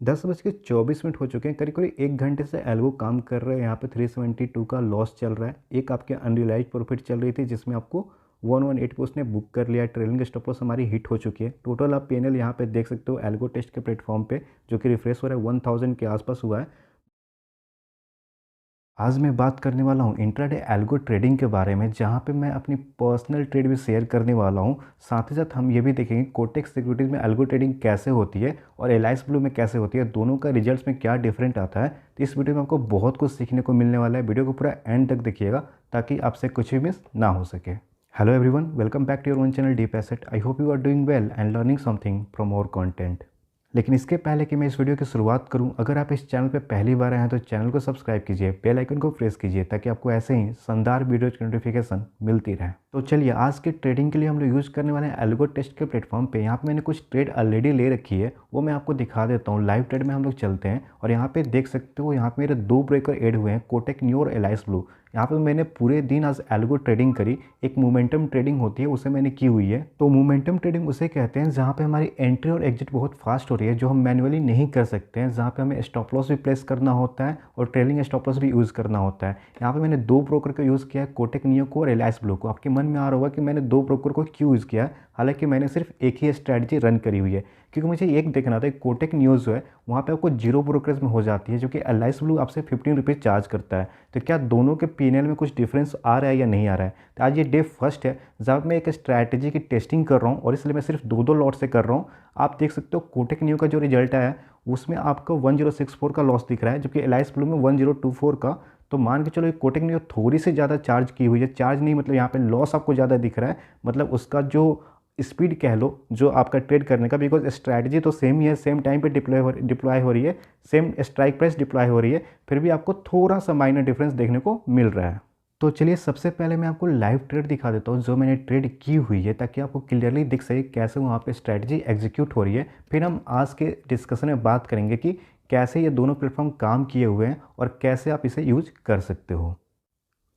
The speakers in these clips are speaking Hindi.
10:24 हो चुके हैं। करीब करीब 1 घंटे से एल्गो काम कर रहे हैं। यहाँ पे 372 का लॉस चल रहा है। एक आपके अनरियलाइज प्रॉफिट चल रही थी जिसमें आपको 118 पे उसने बुक कर लिया। ट्रेलिंग स्टॉप लॉस हमारी हिट हो चुकी है। टोटल आप पीएनएल यहाँ पे देख सकते हो एल्गो टेस्ट के प्लेटफॉर्म पे, जो कि रिफ्रेश हो रहा है 1000 के आसपास हुआ है। आज मैं बात करने वाला हूँ इंट्राडे एल्गो ट्रेडिंग के बारे में, जहाँ पे मैं अपनी पर्सनल ट्रेड भी शेयर करने वाला हूँ। साथ ही साथ हम ये भी देखेंगे कोटेक सिक्योरिटीज़ में एल्गो ट्रेडिंग कैसे होती है और एलाइस ब्लू में कैसे होती है, दोनों का रिजल्ट्स में क्या डिफरेंट आता है। तो इस वीडियो में आपको बहुत कुछ सीखने को मिलने वाला है। वीडियो को पूरा एंड तक देखिएगा ताकि आपसे कुछ भी मिस ना हो सके। Hello everyone, welcome back to your own channel Deep Asset. I hope you are doing well and learning something from our content. लेकिन इसके पहले कि मैं इस वीडियो की शुरुआत करूं, अगर आप इस चैनल पर पहली बार आए हैं तो चैनल को सब्सक्राइब कीजिए, बेल आइकन को प्रेस कीजिए ताकि आपको ऐसे ही शानदार वीडियो की नोटिफिकेशन मिलती रहे। तो चलिए, आज के ट्रेडिंग के लिए हम लोग यूज़ करने वाले हैं एल्गो टेस्ट के प्लेटफॉर्म पे। यहाँ पे मैंने कुछ ट्रेड ऑलरेडी ले रखी है, वो मैं आपको दिखा देता हूँ। लाइव ट्रेड में हम लोग चलते हैं और यहाँ पे देख सकते हो, यहाँ पे मेरे 2 ब्रेकर ऐड हुए हैं, कोटेक न्यू और एलाइस ब्लू। यहाँ पे मैंने पूरे दिन आज एल्गो ट्रेडिंग करी। एक मोमेंटम ट्रेडिंग होती है, उसे मैंने की हुई है। तो मोमेंटम ट्रेडिंग उसे कहते हैं जहाँ पे हमारी एंट्री और एग्जिट बहुत फास्ट हो रही है, जो हम मैन्युअली नहीं कर सकते हैं, जहाँ पे हमें स्टॉप लॉस भी प्लेस करना होता है और ट्रेलिंग स्टॉप लॉस भी यूज़ करना होता है। यहाँ पे मैंने 2 ब्रोकर का यूज़ किया है, कोटेक नियो को और एलाइस ब्लू को। आपके मन में आ रहा होगा कि मैंने 2 ब्रोकर को क्यों यूज़ किया है, हालांकि मैंने सिर्फ एक ही स्ट्रैटेजी रन करी हुई है, क्योंकि मुझे एक देखना था कोटेक न्यूज़ जो है वहाँ पे आपको 0 ब्रोकरेज में हो जाती है, जो कि एलाइस ब्लू आपसे 15 रुपीज़ चार्ज करता है। तो क्या दोनों के पीएनएल में कुछ डिफरेंस आ रहा है या नहीं आ रहा है। तो आज ये डे फर्स्ट है जब मैं एक स्ट्रैटेजी की टेस्टिंग कर रहा हूँ और इसलिए मैं सिर्फ 2 लॉट से कर रहा हूँ। आप देख सकते हो कोटेक न्यू का जो रिजल्ट आया है उसमें आपको 1064 का लॉस दिख रहा है, जबकि एलाइस ब्लू में 1024 का। तो मान के चलो कोटेक न्यू थोड़ी सी ज़्यादा चार्ज की हुई है। चार्ज नहीं मतलब यहाँ पे लॉस आपको ज़्यादा दिख रहा है, मतलब उसका जो स्पीड कह लो जो आपका ट्रेड करने का, बिकॉज स्ट्रैटेजी तो सेम ही है, सेम टाइम पे डिप्लॉय हो रही है, सेम स्ट्राइक प्राइस डिप्लॉय हो रही है, फिर भी आपको थोड़ा सा माइनर डिफरेंस देखने को मिल रहा है। तो चलिए, सबसे पहले मैं आपको लाइव ट्रेड दिखा देता हूँ जो मैंने ट्रेड की हुई है, ताकि आपको क्लियरली दिख सके कैसे वहाँ पे स्ट्रैटेजी एग्जीक्यूट हो रही है। फिर हम आज के डिस्कशन में बात करेंगे कि कैसे ये दोनों प्लेटफॉर्म काम किए हुए हैं और कैसे आप इसे यूज कर सकते हो।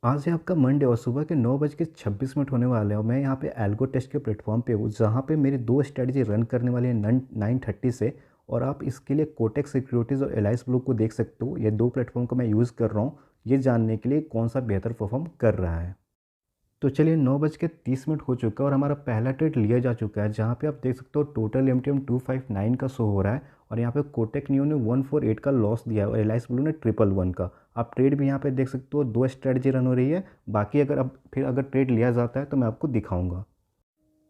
आज है आपका मंडे और सुबह के 9:26 होने वाले हैं और मैं यहाँ पे एल्गो टेस्ट के प्लेटफॉर्म पे हूँ, जहाँ पे मेरी 2 स्ट्रेटजी रन करने वाली है 9:30 से। और आप इसके लिए कोटेक सिक्योरिटीज़ और एलाइस ब्लू को देख सकते हो। ये 2 प्लेटफॉर्म को मैं यूज़ कर रहा हूँ ये जानने के लिए कौन सा बेहतर परफॉर्म कर रहा है। तो चलिए, 9:30 हो चुका है और हमारा पहला ट्रेड लिया जा चुका है, जहाँ पे आप देख सकते हो टोटल MTM 259 का शो हो रहा है और यहाँ पे कोटेक नियो ने 148 का लॉस दिया है और एलाइस ब्लू ने 111 का। आप ट्रेड भी यहाँ पे देख सकते हो 2 स्ट्रेटजी रन हो रही है। बाकी अगर अब फिर अगर ट्रेड लिया जाता है तो मैं आपको दिखाऊंगा।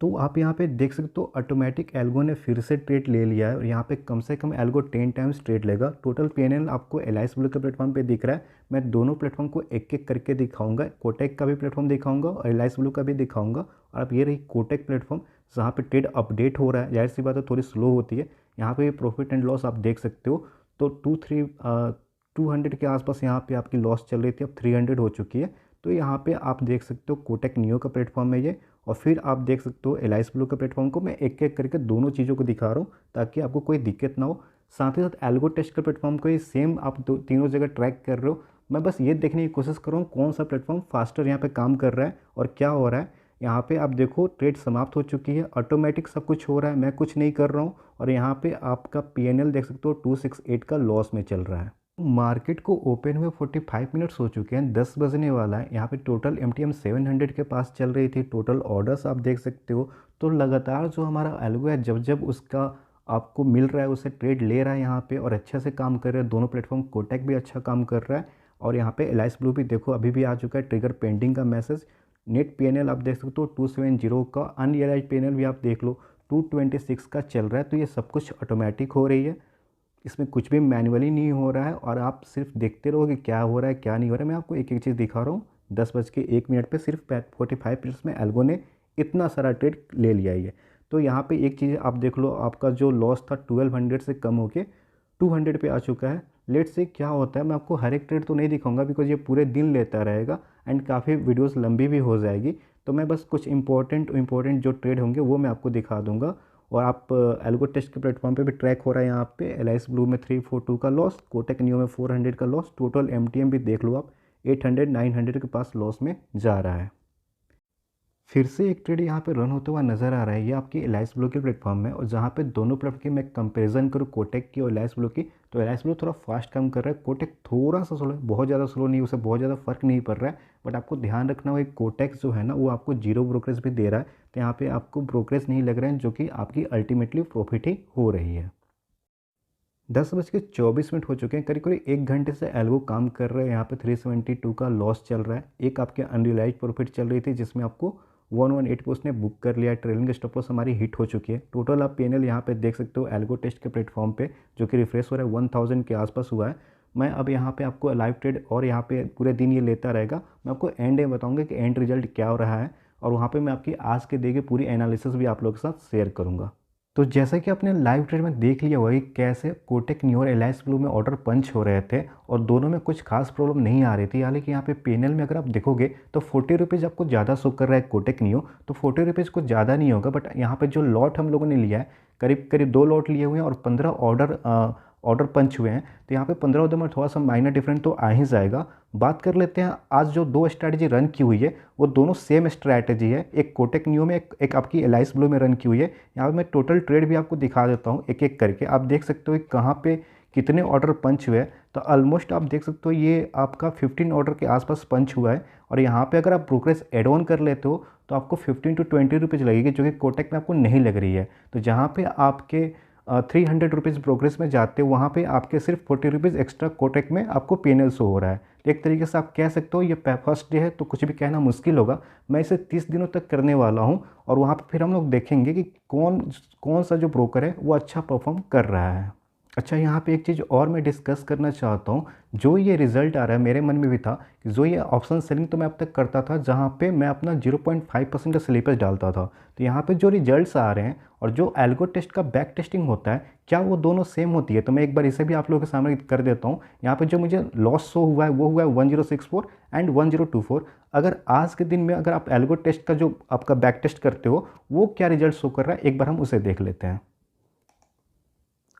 तो आप यहाँ पे देख सकते हो ऑटोमेटिक एल्गो ने फिर से ट्रेड ले लिया है और यहाँ पे कम से कम एल्गो 10 टाइम्स ट्रेड लेगा। टोटल पीएनएल आपको एलाइस ब्लू के प्लेटफॉर्म पे दिख रहा है। मैं दोनों प्लेटफॉर्म को एक एक करके दिखाऊंगा, कोटेक का भी प्लेटफॉर्म दिखाऊंगा और एलाइस ब्लू का भी दिखाऊंगा। और अब ये रही कोटेक प्लेटफॉर्म, जहाँ पे ट्रेड अपडेट हो रहा है। जाहिर सी बात है थोड़ी स्लो होती है। यहाँ पे प्रॉफिट एंड लॉस आप देख सकते हो। तो 200 के आसपास यहाँ पे आपकी लॉस चल रही थी, अब 300 हो चुकी है। तो यहाँ पे आप देख सकते हो कोटेक नियो का प्लेटफॉर्म है ये, और फिर आप देख सकते हो एलाइस ब्लू के प्लेटफॉर्म को। मैं एक एक करके दोनों चीज़ों को दिखा रहा हूँ ताकि आपको कोई दिक्कत ना हो। साथ ही साथ एल्गो टेस्ट के प्लेटफॉर्म को ही सेम आप तीनों जगह ट्रैक कर रहे हो। मैं बस ये देखने की कोशिश कर रहा हूँ कौन सा प्लेटफॉर्म फास्टर यहाँ पे काम कर रहा है और क्या हो रहा है। यहाँ पे आप देखो ट्रेड समाप्त हो चुकी है, ऑटोमेटिक सब कुछ हो रहा है, मैं कुछ नहीं कर रहा हूँ। और यहाँ पे आपका पीएनएल देख सकते हो 268 का लॉस में चल रहा है। मार्केट को ओपन हुए 45 मिनट्स हो चुके हैं, 10 बजने वाला है। यहाँ पे टोटल MTM 700 के पास चल रही थी। टोटल ऑर्डर्स आप देख सकते हो। तो लगातार जो हमारा एल्गो है, जब जब उसका आपको मिल रहा है उसे ट्रेड ले रहा है यहाँ पे और अच्छे से काम कर रहे हैं दोनों प्लेटफॉर्म। कोटेक भी अच्छा काम कर रहा है और यहाँ पे एलाइस ब्लू भी देखो अभी भी आ चुका है ट्रिगर पेंडिंग का मैसेज। नेट पीएनएल आप देख सकते हो 270 का, अनरियलाइज पीएनएल भी आप देख लो 226 का चल रहा है। तो ये सब कुछ ऑटोमेटिक हो रही है, इसमें कुछ भी मैन्युअली नहीं हो रहा है और आप सिर्फ देखते रहो कि क्या हो रहा है क्या नहीं हो रहा है। मैं आपको एक एक चीज़ दिखा रहा हूँ। 10:01 पे सिर्फ 45 मिनट्स में एल्गो ने इतना सारा ट्रेड ले लिया है। तो यहाँ पे एक चीज़ आप देख लो, आपका जो लॉस था 1200 से कम होके 200 पे आ चुका है। लेट से क्या होता है, मैं आपको हर एक ट्रेड तो नहीं दिखाऊंगा बिकॉज ये पूरे दिन लेता रहेगा एंड काफ़ी वीडियोस लंबी भी हो जाएगी। तो मैं बस कुछ इंपॉर्टेंट जो ट्रेड होंगे वो मैं आपको दिखा दूंगा। और आप एल्गो टेस्ट के प्लेटफॉर्म पे भी ट्रैक हो रहा है। यहाँ पे एलाइस ब्लू में 342 का लॉस, कोटेक नियो में 400 का लॉस। टोटल MTM भी देख लो आप 800 900 के पास लॉस में जा रहा है। फिर से एक ट्रेड यहाँ पे रन होता हुआ नज़र आ रहा है। ये आपकी एलाइस ब्लू के प्लेटफॉर्म में, और जहाँ पे दोनों प्लेटफॉर्म की मैं कंपैरिजन करूँ कोटेक की और एलाइस ब्लू की, तो एलाइस ब्लू थोड़ा फास्ट काम कर रहा है, कोटेक थोड़ा सा स्लो है, बहुत ज़्यादा स्लो नहीं, उसे बहुत ज़्यादा फर्क नहीं पड़ रहा है। बट आपको ध्यान रखना होगा कोटेक जो है ना वो आपको जीरो ब्रोकरेज भी दे रहा है, तो यहाँ पे आपको ब्रोकरेज नहीं लग रहा है, जो कि आपकी अल्टीमेटली प्रॉफिट ही हो रही है। 10:24 हो चुके हैं, करीब करीब 1 घंटे से एल्गो काम कर रहे हैं। यहाँ पे 372 का लॉस चल रहा है। एक आपके अनरियलाइज प्रॉफिट चल रही थी जिसमें आपको 118 पे उसने बुक कर लिया। ट्रेलिंग स्टॉप लॉस हमारी हिट हो चुकी है। टोटल आप पीएनएल यहाँ पे देख सकते हो एल्गो टेस्ट के प्लेटफॉर्म पे, जो कि रिफ्रेश हो रहा है 1000 के आसपास हुआ है। मैं अब यहाँ पे आपको लाइव ट्रेड और यहाँ पे पूरे दिन ये लेता रहेगा। मैं आपको एंड में बताऊँगा कि एंड रिजल्ट क्या हो रहा है, और वहाँ पर मैं आपकी आज के दी गई पूरी एनालिसिस भी आप लोगों के साथ शेयर करूँगा। तो जैसा कि आपने लाइव ट्रेड में देख लिया वही कैसे कोटेक न्यू और एलाइस ब्लू में ऑर्डर पंच हो रहे थे, और दोनों में कुछ खास प्रॉब्लम नहीं आ रही थी। हालांकि यहाँ पे पीएनएल में अगर आप देखोगे तो 40 रुपीज़ आपको ज़्यादा शो कर रहा है कोटेक न्यू, तो 40 रुपीज़ कुछ ज़्यादा नहीं होगा। बट यहाँ पे जो लॉट हम लोगों ने लिया है, करीब करीब 2 लॉट लिए हुए हैं और 15 ऑर्डर पंच हुए हैं, तो यहाँ पे 15 ऑर्डर में थोड़ा सा माइनर डिफरेंट तो आ ही जाएगा। बात कर लेते हैं आज जो 2 स्ट्रैटेजी रन की हुई है वो दोनों सेम स्ट्रैटेजी है। एक कोटेक न्यू में, एक आपकी एलाइस ब्लू में रन की हुई है। यहाँ पे मैं टोटल ट्रेड भी आपको दिखा देता हूँ एक एक करके। आप देख सकते हो कि कहाँ पे कितने ऑर्डर पंच हुए हैं। तो ऑलमोस्ट आप देख सकते हो ये आपका 15 ऑर्डर के आसपास पंच हुआ है, और यहाँ पे अगर आप ब्रोकरेज एड ऑन कर लेते हो तो आपको 15 to 20 रुपीज़ लगेगी, जो कि कोटेक में आपको नहीं लग रही है। तो जहाँ पे आपके 300 रुपीज़ ब्रोकरेज में जाते हो वहाँ पे आपके सिर्फ 40 रुपीज़ एक्स्ट्रा कोटेक में आपको पीएनएल शो हो रहा है। एक तरीके से आप कह सकते हो ये फर्स्ट डे है, तो कुछ भी कहना मुश्किल होगा। मैं इसे 30 दिनों तक करने वाला हूँ, और वहाँ पे फिर हम लोग देखेंगे कि कौन कौन सा जो ब्रोकर है वो अच्छा परफॉर्म कर रहा है। अच्छा, यहाँ पे एक चीज़ और मैं डिस्कस करना चाहता हूँ। जो ये रिज़ल्ट आ रहा है मेरे मन में भी था कि जो ये ऑप्शन सेलिंग तो मैं अब तक करता था जहाँ पे मैं अपना 0.5% का स्लीपेज डालता था। तो यहाँ पे जो रिजल्ट्स आ रहे हैं और जो एल्गो टेस्ट का बैक टेस्टिंग होता है, क्या वो दोनों सेम होती है? तो मैं एक बार इसे भी आप लोगों के सामने कर देता हूँ। यहाँ पे जो मुझे लॉस शो हुआ है वो हुआ है 1064 एंड 1024। अगर आज के दिन में अगर आप एल्गो टेस्ट का जो आपका बैक टेस्ट करते हो वो क्या रिजल्ट शो कर रहा है, एक बार हम उसे देख लेते हैं।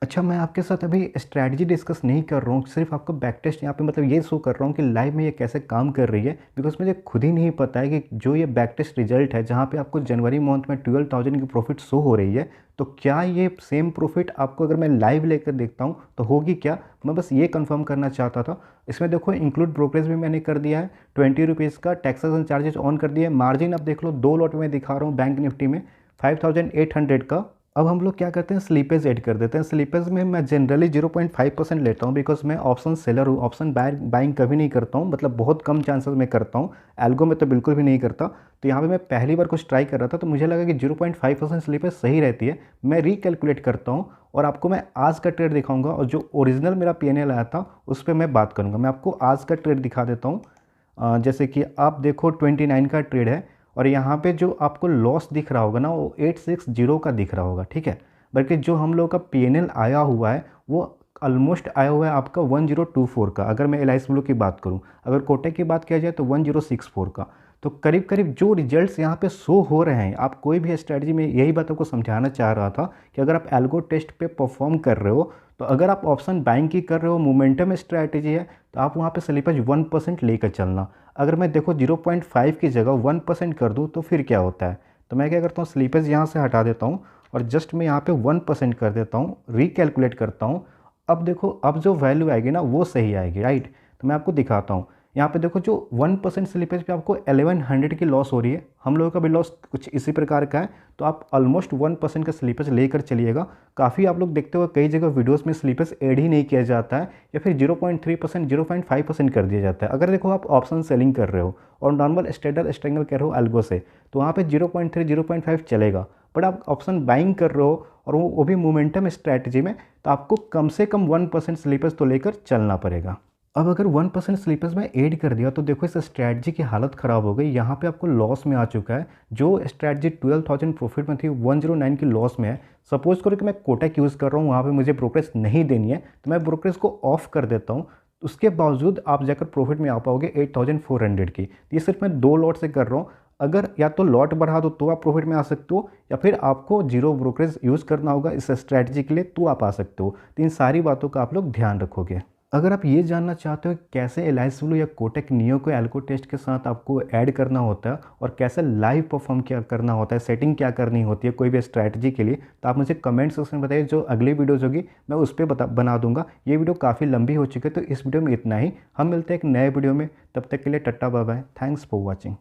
अच्छा, मैं आपके साथ अभी स्ट्रैटेजी डिस्कस नहीं कर रहा हूँ, सिर्फ आपको बैक टेस्ट यहाँ पे मतलब ये शो कर रहा हूँ कि लाइव में ये कैसे काम कर रही है। बिकॉज मुझे खुद ही नहीं पता है कि जो ये बैक टेस्ट रिजल्ट है जहाँ पे आपको जनवरी मंथ में 12,000 की प्रॉफिट शो हो रही है, तो क्या ये सेम प्रॉफिट आपको अगर मैं लाइव लेकर देखता हूँ तो होगी क्या? मैं बस ये कंफर्म करना चाहता था। इसमें देखो इंक्लूड ब्रोकरेज भी मैंने कर दिया है, 20 रुपीज़ का टैक्सेस एंड चार्जेस ऑन कर दिया है। मार्जिन आप देख लो 2 लॉट में दिखा रहा हूँ बैंक निफ्टी में 5,800 का। अब हम लोग क्या करते हैं, स्लीपेज ऐड कर देते हैं। स्लीपेज में मैं जनरली 0.5% लेता हूँ, बिकॉज मैं ऑप्शन सेलर हूँ। ऑप्शन बाइंग कभी नहीं करता हूँ, मतलब बहुत कम चांसेस में करता हूँ। एल्गो में तो बिल्कुल भी नहीं करता। तो यहाँ पे मैं पहली बार कुछ ट्राई कर रहा था तो मुझे लगा कि 0.5% स्लीपेज सही रहती है। मैं रिकैलकुलेट करता हूँ और आपको मैं आज का ट्रेड दिखाऊंगा, और जो ओरिजिनल मेरा पीएनएल आया था उस पर मैं बात करूँगा। मैं आपको आज का ट्रेड दिखा देता हूँ। जैसे कि आप देखो 29 का ट्रेड है, और यहाँ पे जो आपको लॉस दिख रहा होगा ना वो 860 का दिख रहा होगा, ठीक है। बल्कि जो हम लोग का पीएनएल आया हुआ है वो ऑलमोस्ट आया हुआ है आपका 1024 का। अगर मैं एलाइस ब्लू की बात करूँ, अगर कोटेक की बात किया जाए तो 1064 का। तो करीब करीब जो रिजल्ट्स यहाँ पे शो हो रहे हैं, आप कोई भी स्ट्रैटेजी में यही बात आपको समझाना चाह रहा था कि अगर आप एल्गो टेस्ट पे परफॉर्म कर रहे हो, तो अगर आप ऑप्शन बाइंग की कर रहे हो, मोमेंटम स्ट्रैटेजी है, तो आप वहाँ पे स्लीपेज 1% लेकर चलना। अगर मैं देखो 0.5 की जगह 1% कर दूँ तो फिर क्या होता है? तो मैं क्या करता हूँ, स्लीपेज यहाँ से हटा देता हूँ और जस्ट मैं यहाँ पे 1% कर देता हूँ, रिकैलकुलेट करता हूँ। अब देखो, अब जो वैल्यू आएगी ना वो सही आएगी, राइट। तो मैं आपको दिखाता हूँ। यहाँ पे देखो जो 1% स्लिपेज पे आपको 1100 की लॉस हो रही है। हम लोगों का भी लॉस कुछ इसी प्रकार का है। तो आप ऑलमोस्ट 1% का स्लिपेज लेकर चलिएगा। काफ़ी आप लोग देखते हो कई जगह वीडियोस में स्लिपेज ऐड ही नहीं किया जाता है, या फिर 0.3%, 0.5% कर दिया जाता है। अगर देखो आप ऑप्शन सेलिंग कर रहे हो और नॉर्मल स्ट्रेडल स्ट्रेंगल कर रहे हो एल्गो से, तो वहाँ पर 0.3, 0.5 चलेगा। बट आप ऑप्शन बाइंग कर रहे हो और वो भी मोमेंटम स्ट्रैटेजी में, तो आपको कम से कम 1% स्लीपेज तो लेकर चलना पड़ेगा। अब अगर 1% स्लीपर्स में ऐड कर दिया तो देखो इस स्ट्रैटेजी की हालत ख़राब हो गई। यहाँ पे आपको लॉस में आ चुका है। जो स्ट्रैटेजी 12,000 प्रॉफिट में थी 109 की लॉस में है। सपोज करो कि मैं कोटेक यूज़ कर रहा हूँ, वहाँ पे मुझे ब्रोकरेज नहीं देनी है, तो मैं ब्रोकरेज को ऑफ कर देता हूँ। उसके बावजूद आप जाकर प्रॉफिट में आ पाओगे 8,400 की। ये सिर्फ मैं 2 लॉट से कर रहा हूँ। अगर या तो लॉट बढ़ा दो तो आप प्रॉफिट में आ सकते हो, या फिर आपको जीरो ब्रोकरेज यूज़ करना होगा इस स्ट्रैटेजी के लिए, तो आप आ सकते हो। तो इन सारी बातों का आप लोग ध्यान रखोगे। अगर आप ये जानना चाहते हो कि कैसे एलाइस ब्लू या कोटक नियो को एल्गो टेस्ट के साथ आपको ऐड करना होता है और कैसे लाइव परफॉर्म क्या करना होता है, सेटिंग क्या करनी होती है कोई भी स्ट्रैटेजी के लिए, तो आप मुझे कमेंट सेक्शन में बताइए। जो अगली वीडियोज़ होगी मैं उस पर बना दूंगा। ये वीडियो काफ़ी लंबी हो चुकी है, तो इस वीडियो में इतना ही। हम मिलते हैं एक नए वीडियो में, तब तक के लिए tata bye bye. Thanks for watching.